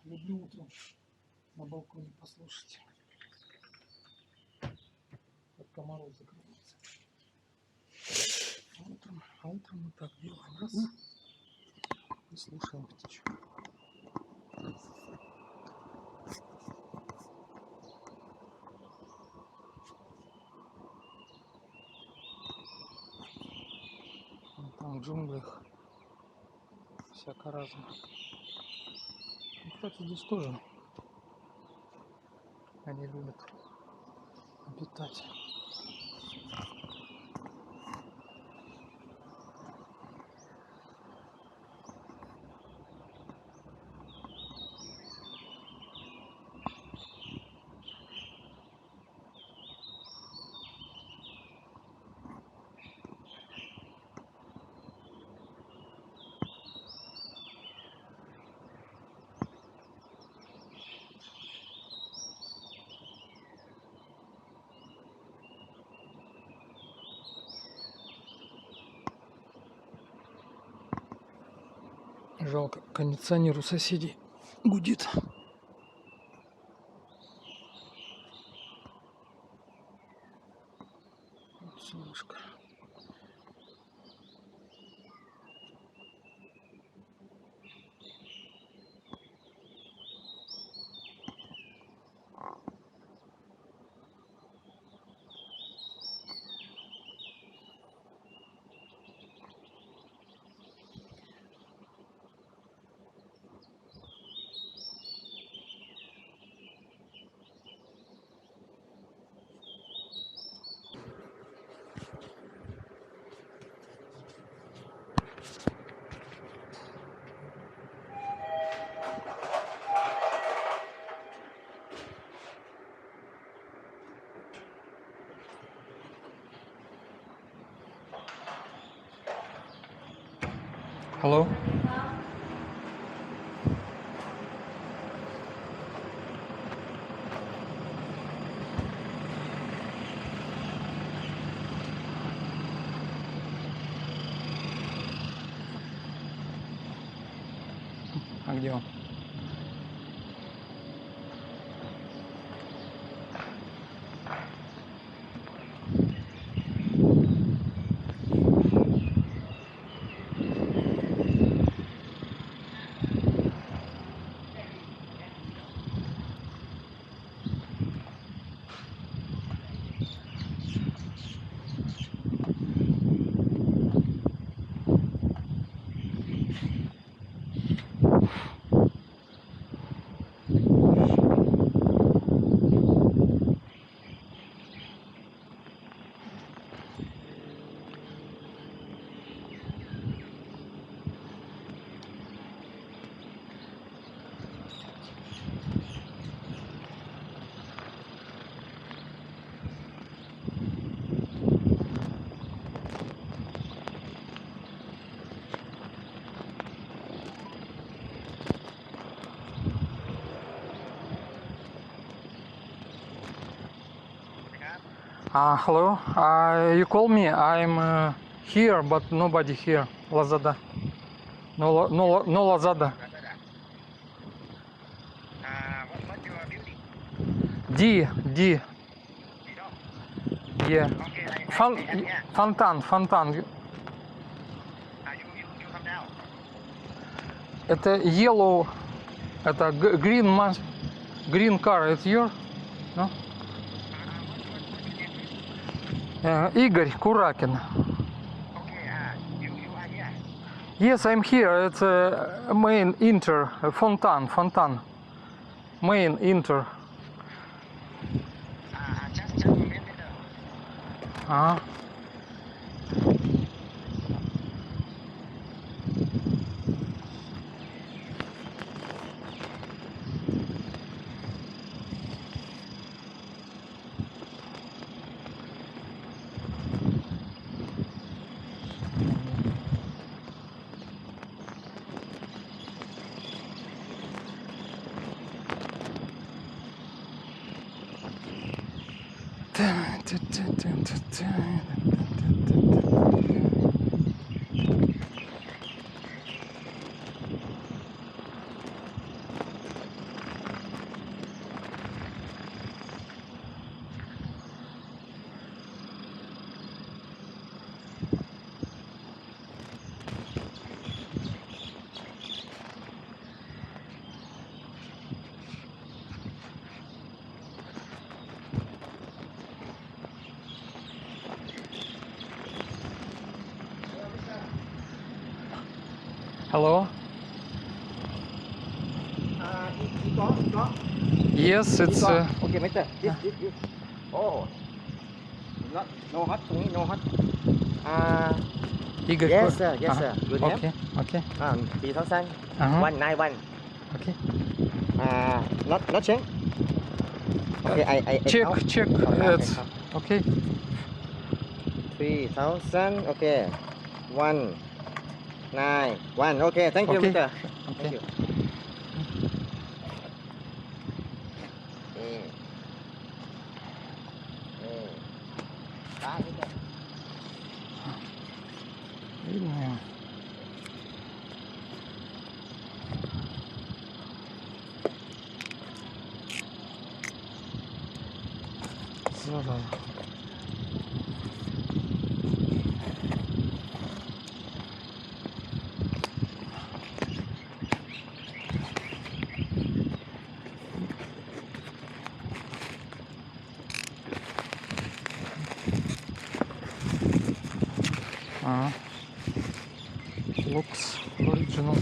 Люблю утром на балконе послушать, как комаров закрывается. А утром мы так делаем. Раз. И слушаем птичку. Там в джунглях всяко разное. Ну, кстати, здесь тоже они любят обитать. Жалко, кондиционер у соседей гудит. Вот солнышко. Hello? А где он? Hello. You call me. I'm here, but nobody here. Lazada. No Lazada. What's your building? D. Yeah. Okay, I am here. Фонтан. You come down. Это yellow. Это green car. It's your? No? Игорь Куракин. Okay, you are here. Yes, I'm here. It's main Inter. Фонтан. Main Inter. Just a minute. Ага. Hello. Có. Yes, it's. Okay, Mister. This. Oh. No hot, no hot. Igor. Yes, sir. Yes, sir. Good name. Okay. Okay. 3,000. Uh-huh. 191. Okay. Not change. Okay, I Check. count. Check. Okay, It's okay. 3,000. Okay. 191. Okay, thank you, Okay. Mister. Okay. Thank you. Bye, Mister. Видно. Зараза. Looks original.